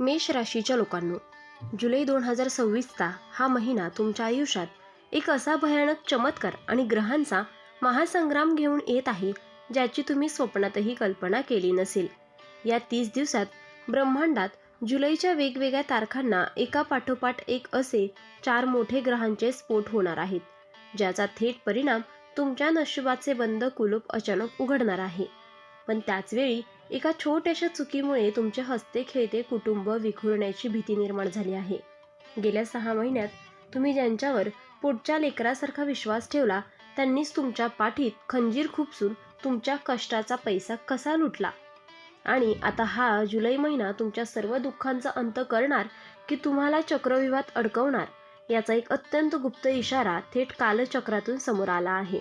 मेष राशीच्या लोकांनो, जुलै 2026चा हा महिना तुमच्या आयुष्यात एक असा भयानक चमत्कार आणि ग्रहांचा महासंग्राम घेऊन येत आहे, ज्याची तुम्ही स्वप्नातही कल्पना केली नसेल. या 30 दिवसात ब्रह्मांडात जुलैच्या वेगवेगळ्या तारखांना एका पाठोपाठ एक असे 4 मोठे ग्रहांचे स्फोट होणार आहेत, ज्याचा थेट परिणाम तुमच्या नशिबाचे बंद कुलूप अचानक उघडणार आहे. पण त्याचवेळी एका छोट्याशा चुकीमुळे तुमचे हसते खेळते कुटुंब विखुरण्याची भीती निर्माण झाली आहे. गेल्या 6 महिन्यात तुम्ही ज्यांच्यावर पोटच्या लेकरासारखा विश्वास ठेवला, त्यांनीच तुमच्या पाठीत खंजीर खुपसून तुमच्या कष्टाचा पैसा कसा लुटला. आणि आता हा जुलै महिना तुमच्या सर्व दुःखांचा अंत करणार की तुम्हाला चक्रव्यूहात अडकवणार, याचा एक अत्यंत गुप्त इशारा थेट कालचक्रातून समोर आला आहे.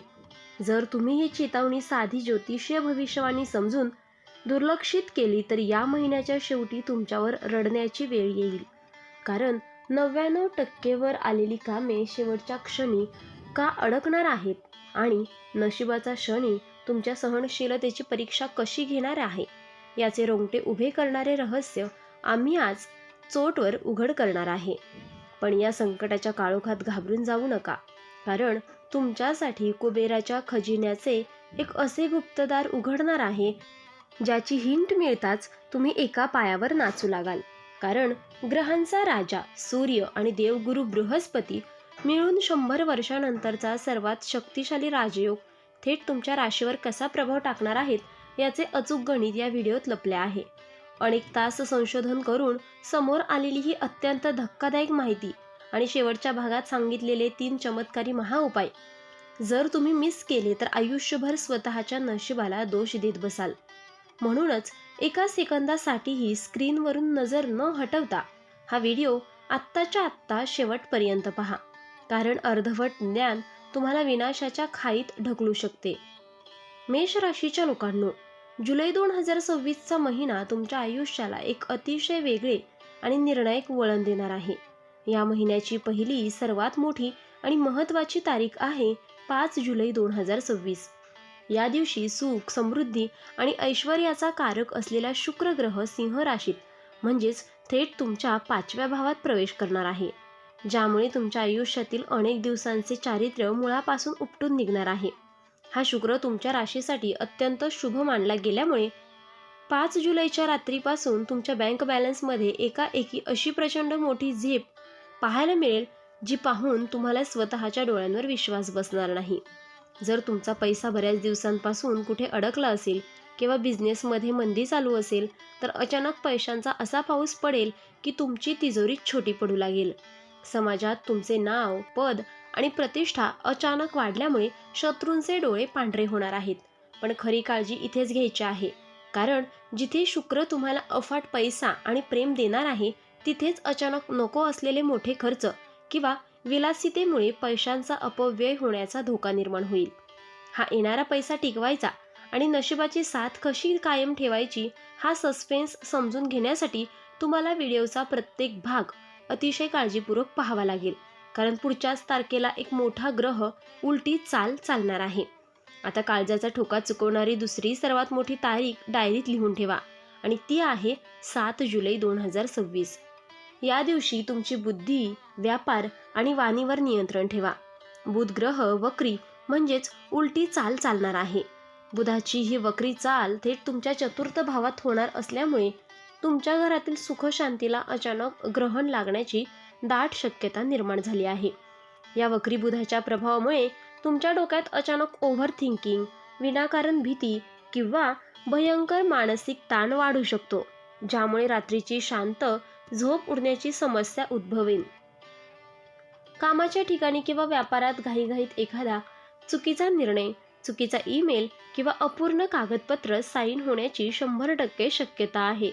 जर तुम्ही ही चेतावणी साधी ज्योतिषीय भविष्यवाणी समजून दुर्लक्षित केली, तर या महिन्याच्या शेवटी तुमच्यावर रडण्याची वेळ येईल. कारण 99% वर आलेली कामे शेवटच्या क्षणी का अडकणार आहेत आणि नशिबाचा शनी तुमच्या सहनशीलतेची परीक्षा कशी घेणार आहे, याचे रोंगटे उभे करणारे रहस्य आम्ही आज चोटवर उघड करणार आहे. पण या संकटाच्या काळोखात घाबरून जाऊ नका, कारण तुमच्यासाठी कुबेराच्या खजिन्याचे एक असे गुप्तदार उघडणार आहे, ज्याची हिंट मिळताच तुम्ही एका पायावर नाचू लागाल. कारण ग्रहांचा राजा सूर्य आणि देवगुरु बृहस्पती मिळून 100 वर्षांनंतरचा सर्वात शक्तिशाली राजयोग थेट तुमच्या राशीवर कसा प्रभाव टाकणार आहेत, याचे अचूक गणित या व्हिडिओत लपले आहे. अनेक तास संशोधन करून समोर आलेली ही अत्यंत धक्कादायक माहिती आणि शेवटच्या भागात सांगितलेले 3 चमत्कारी महाउपाय जर तुम्ही मिस केले, तर आयुष्यभर स्वतःच्या नशिबाला दोष देत बसाल. म्हणूनच एका सेकंदासाठीही स्क्रीनवरून नजर न हटवता हा व्हिडिओ आत्ताच्या आत्ता शेवटपर्यंत पहा, कारण अर्धवट ज्ञान तुम्हाला विनाशाच्या खाईत ढकलू शकते. मेष राशीच्या लोकांनो, जुलै 2026चा महिना तुमच्या आयुष्याला एक अतिशय वेगळे आणि निर्णायक वळण देणार आहे. या महिन्याची पहिली सर्वात मोठी आणि महत्त्वाची तारीख आहे 5 जुलै 2026. या दिवशी सुख, समृद्धी आणि ऐश्वर्याचा कारक असलेला शुक्र ग्रह सिंह राशीत म्हणजेच थेट तुमच्या 5व्या भावात प्रवेश करणार आहे, ज्यामुळे तुमच्या आयुष्यातील अनेक दिवसांचे चारित्र्य मुळापासून उपटून निघणार आहे. हा शुक्र तुमच्या राशीसाठी अत्यंत शुभ मानला गेल्यामुळे 5 जुलैच्या रात्रीपासून तुमच्या बँक बॅलन्समध्ये एकाएकी अशी प्रचंड मोठी झेप पाहायला मिळेल, जी पाहून तुम्हाला स्वतःच्या डोळ्यांवर विश्वास बसणार नाही. जर तुमचा पैसा बऱ्याच दिवसांपासून कुठे अडकला असेल किंवा बिझनेसमध्ये मंदी चालू असेल, तर अचानक पैशांचा असा पाऊस पडेल की तुमची तिजोरी छोटी पडू लागेल. समाजात तुमचे नाव, पद आणि प्रतिष्ठा अचानक वाढल्यामुळे शत्रूंचे डोळे पांढरे होणार आहेत. पण खरी काळजी इथेच घ्यायची आहे, कारण जिथे शुक्र तुम्हाला अफाट पैसा आणि प्रेम देणार आहे, तिथेच अचानक नको असलेले मोठे खर्च किंवा विलासितेमुळे पैशांचा अपव्यय होण्याचा धोका निर्माण होईल. हा येणारा पैसा टिकवायचा आणि नशिबाची साथ कशी कायम ठेवायची, हा सस्पेन्स समजून घेण्यासाठी तुम्हाला व्हिडिओचा प्रत्येक भाग अतिशय काळजीपूर्वक पाहावा लागेल, कारण पुढच्याच तारखेला एक मोठा ग्रह उलटी चाल चालणार आहे. आता काळजाचा ठोका चुकवणारी दुसरी सर्वात मोठी तारीख डायरीत लिहून ठेवा, आणि ती आहे 7 जुलै 2026. या दिवशी तुमची बुद्धी, व्यापार आणि वाणीवर नियंत्रण ठेवा. बुध ग्रह वक्री म्हणजेच उलटी चाल चालणार आहे. बुधाची ही वक्री चाल थेट तुमच्या 4र्थ भावात होणार असल्यामुळे तुमच्या घरातील सुखशांतीला अचानक ग्रहण लागण्याची दाट शक्यता निर्माण झाली आहे. या वक्री बुधाच्या प्रभावामुळे तुमच्या डोक्यात अचानक ओव्हर थिंकिंग, विनाकारण भीती किंवा भयंकर मानसिक ताण वाढू शकतो, ज्यामुळे रात्रीची शांत झोप उडण्याची समस्या उद्भवेल. कामाच्या ठिकाणी किंवा व्यापारात घाईघाईत एखादा चुकीचा निर्णय, चुकीचा ईमेल किंवा अपूर्ण कागदपत्र साईन होण्याची 100% शक्यता आहे,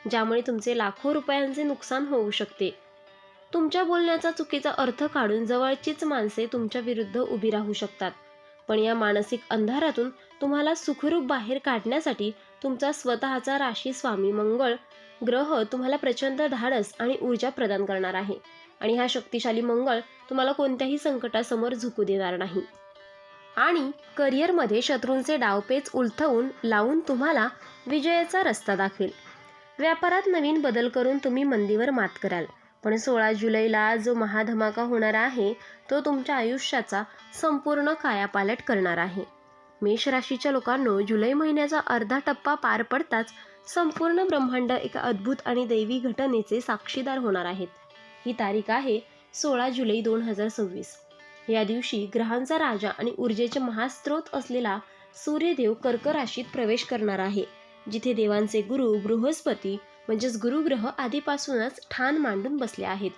ज्यामुळे तुमचे लाखो रुपयांचे नुकसान होऊ शकते. तुमच्या बोलण्याचा चुकीचा अर्थ काढून जवळचीच माणसे तुमच्या विरुद्ध उभी राहू शकतात. पण या मानसिक अंधारातून तुम्हाला सुखरूप बाहेर काढण्यासाठी तुमचा स्वतःचा राशी स्वामी मंगळ ग्रह तुम्हाला प्रचंड धाडस आणि ऊर्जा प्रदान करणार आहे. आणि हा शक्तिशाली मंगळ तुम्हाला कोणत्याही संकटासमोर झुकू देणार नाही. आणि करिअरमध्ये शत्रूंचे डावपेच उलथवून लावून तुम्हाला विजयाचा रस्ता दाखवेल. व्यापारात नवीन बदल करून तुम्ही मंदीवर मात कराल. पण 16 जुलैला जो महाधमाका होणार आहे तो तुमच्या आयुष्याचा संपूर्ण कायापालट करणार आहे. मेष राशीच्या लोकांनो, जुलै महिन्याचा अर्धा टप्पा पार पडताच संपूर्ण ब्रह्मांड एका अद्भुत आणि दैवी घटनेचे साक्षीदार होणार आहेत. ही तारीख आहे 16 जुलै 2026. या दिवशी ग्रहांचा राजा आणि ऊर्जेचे महास्त्रोत असलेला सूर्यदेव कर्क राशीत प्रवेश करणार आहे, जिथे देवांचे गुरु बृहस्पती म्हणजेच गुरुग्रह आधीपासूनच ठाण मांडून बसले आहेत,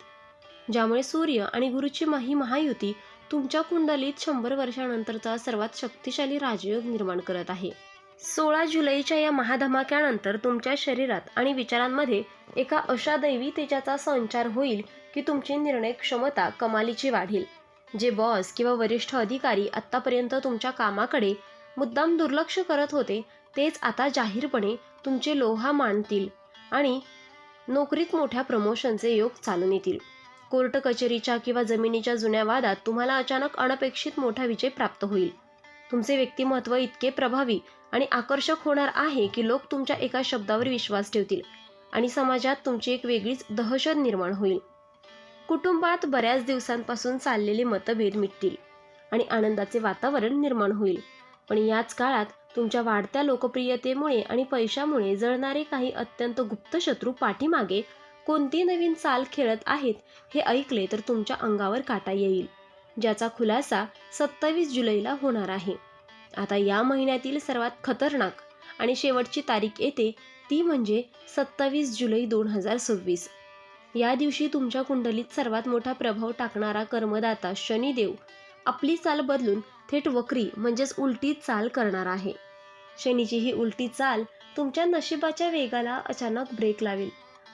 ज्यामुळे सूर्य आणि गुरुची महायुती तुमच्या कुंडलीत 100 वर्षांनंतरचा सर्वात शक्तिशाली राजयोग निर्माण करत आहे. 16 जुलैच्या या महाधमाक्यानंतर तुमच्या शरीरात आणि विचारांमध्ये एका अशा दैवी तेजाचा संचार होईल की तुमची निर्णय क्षमता कमालीची वाढेल. जे बॉस किंवा वरिष्ठ अधिकारी आत्तापर्यंत तुमच्या कामाकडे मुद्दाम दुर्लक्ष करत होते, तेच आता जाहीरपणे तुमचे लोहा मानतील आणि नोकरीत मोठ्या प्रमोशनचे योग चालून येतील. कोर्ट कचेरीच्या किंवा जमिनीच्या जुन्या वादात तुम्हाला अचानक अनपेक्षित मोठा विजय प्राप्त होईल. तुमचे व्यक्तिमत्व इतके प्रभावी आणि आकर्षक होणार आहे की लोक तुमच्या एका शब्दावर विश्वास ठेवतील आणि समाजात तुमची एक वेगळीच दहशत निर्माण होईल. कुटुंबात बऱ्याच दिवसांपासून चाललेले मतभेद मिटतील आणि आनंदाचे वातावरण निर्माण होईल. पण याच काळात तुमच्या वाढत्या लोकप्रियतेमुळे आणि पैशामुळे जळणारे काही अत्यंत गुप्त शत्रू पाठीमागे कोणती नवीन चाल खेळत आहेत हे ऐकले तर तुमच्या अंगावर काटा येईल, ज्याचा खुलासा 27 जुलैला होणार आहे. आता या महिन्यातील सर्वात खतरनाक आणि शेवटची तारीख येते, ती म्हणजे 27 जुलै 2026. या दिवशी तुमच्या कुंडलीत सर्वात मोठा प्रभाव टाकणारा कर्मदाता शनिदेव आपली चाल बदलून थेट वक्री म्हणजेच उलटी चाल करणार आहे. शनीची ही उलटी चाल तुमच्या नशिबाच्या वेगाला अचानक ब्रेक लावेल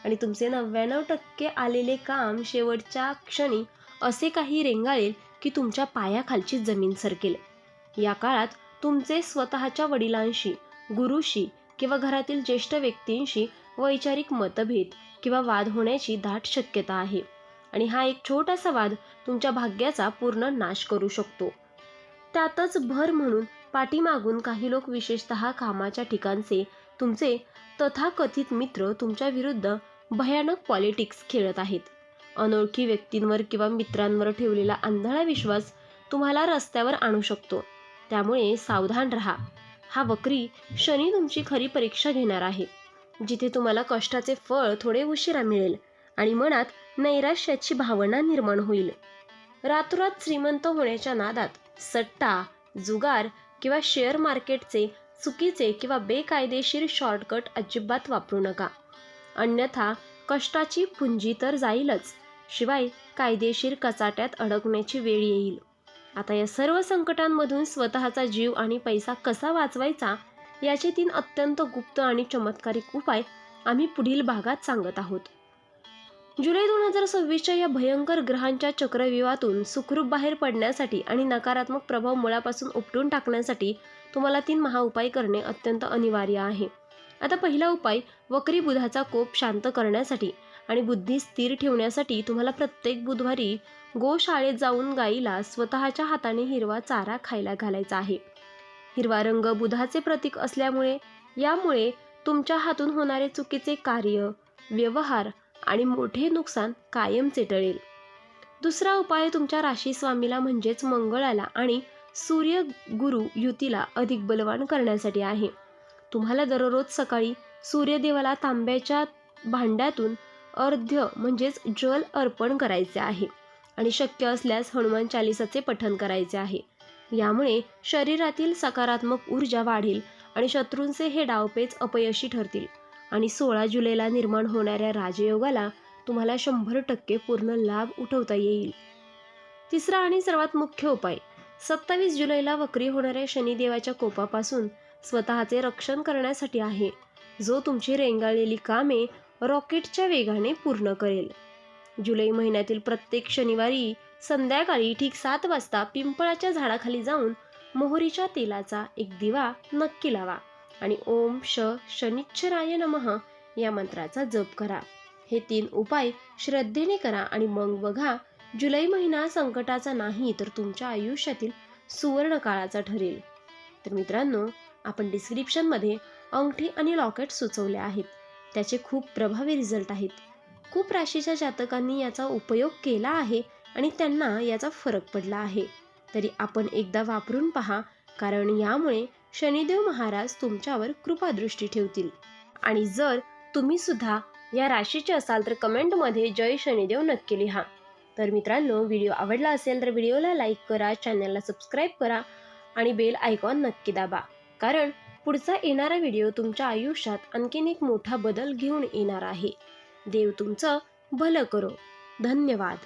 आणि तुमचे 99% आलेले काम शेवटच्या क्षणी असे काही रेंगाळेल की तुमच्या पायाखालची जमीन सरकेल. या काळात तुमचे स्वतःच्या वडिलांशी, गुरुशी किंवा घरातील ज्येष्ठ व्यक्तींशी वैचारिक मतभेद किंवा वाद होण्याची दाट शक्यता आहे आणि हा एक छोटासा वाद तुमच्या भाग्याचा पूर्ण नाश करू शकतो. त्यातच भर म्हणून पाठीमागून काही लोक, विशेषतः कामाच्या ठिकाणचे तुमचे तथाकथित मित्र, तुमच्या विरुद्ध भयानक पॉलिटिक्स खेळत आहेत. अनोळखी व्यक्तींवर किंवा मित्रांवर ठेवलेला आंधळा विश्वास तुम्हाला रस्त्यावर आणू शकतो. त्यामुळे सावधान राहा. हा वक्री शनी तुमची खरी परीक्षा घेणार आहे, जिथे तुम्हाला कष्टाचे फळ थोडे उशिरा मिळेल आणि मनात नैराश्याची भावना निर्माण होईल. रातोरात श्रीमंत होण्याच्या नादात सट्टा, जुगार किंवा शेअर मार्केटचे चुकीचे किंवा बेकायदेशीर शॉर्टकट अजिबात वापरू नका, अन्यथा कष्टाची पुंजी तर जाईलच, शिवाय कायदेशीर कचाट्यात अडकण्याची वेळ येईल. आता या सर्व संकटांमधून स्वतःचा जीव आणि पैसा कसा वाचवायचा याचे 3 अत्यंत गुप्त आणि चमत्कारिक उपाय आम्ही पुढील भागात सांगत आहोत. जुलै 2026च्या या भयंकर ग्रहांच्या चक्रव्यूहातून सुखरूप बाहेर पडण्यासाठी आणि नकारात्मक प्रभाव मुळापासून उपटून टाकण्यासाठी तुम्हाला 3 महाउपाय करणे अत्यंत अनिवार्य आहे. आता पहिला उपाय, वक्री बुधाचा कोप शांत करण्यासाठी आणि बुद्धी स्थिर ठेवण्यासाठी तुम्हाला प्रत्येक बुधवारी गोशाळेत जाऊन गाईला स्वतःच्या हाताने हिरवा चारा खायला घालायचा आहे. हिरवा रंग बुधाचे प्रतीक असल्यामुळे यामुळे तुमच्या हातून होणारे चुकीचे कार्य, व्यवहार आणि मोठे नुकसान कायमचे टळेल. दुसरा उपाय तुमच्या राशीस्वामीला म्हणजेच मंगळाला आणि सूर्य गुरु युतीला अधिक बलवान करण्यासाठी आहे. तुम्हाला दररोज सकाळी सूर्यदेवाला तांब्याच्या भांड्यातून अर्ध्य म्हणजेच जल अर्पण करायचे आहे आणि शक्य असल्यास हनुमान चालिसाचे पठण करायचे आहे. यामुळे शरीरातील सकारात्मक ऊर्जा वाढेल आणि शत्रूंचे हे डावपेच अपयशी ठरतील आणि 16 जुलैला निर्माण होणाऱ्या राजयोगाला तुम्हाला 100% पूर्ण लाभ उठवता येईल. तिसरा आणि सर्वात मुख्य उपाय, 27 जुलैला वक्री होणाऱ्या शनिदेवाच्या कोपापासून स्वतःचे रक्षण करण्यासाठी आहे, जो तुमची रेंगाळलेली कामे रॉकेटच्या वेगाने पूर्ण करेल. जुलै महिन्यातील प्रत्येक शनिवारी संध्याकाळी ठीक 7 वाजता पिंपळाच्या झाडाखाली जाऊन मोहरीच्या तेलाचा एक दिवा नक्की लावा आणि ओम शनिश्चराय नमः या मंत्राचा जप करा. हे 3 उपाय श्रद्धेने करा आणि मग बघा, जुलै महिना संकटाचा नाही तर तुमच्या आयुष्यातील सुवर्ण काळाचा ठरेल. तर मित्रांनो, आपण डिस्क्रिप्शनमध्ये अंगठी आणि लॉकेट सुचवले आहेत. त्याचे खूप प्रभावी रिझल्ट आहेत. खूप राशीच्या जातकांनी याचा उपयोग केला आहे आणि त्यांना याचा फरक पडला आहे. तरी आपण एकदा वापरून पहा, कारण यामुळे शनिदेव महाराज तुमच्यावर कृपादृष्टी ठेवतील. आणि जर तुम्ही सुद्धा या राशीचे असाल तर कमेंटमध्ये जय शनिदेव नक्की लिहा. तर मित्रांनो, व्हिडिओ आवडला असेल तर व्हिडिओला लाईक करा, चॅनलला सबस्क्राईब करा आणि बेल आयकॉन नक्की दाबा, कारण पुढचा येणारा व्हिडिओ तुमच्या आयुष्यात आणखीन एक मोठा बदल घेऊन येणार आहे. देव तुमचं भलं करो. धन्यवाद.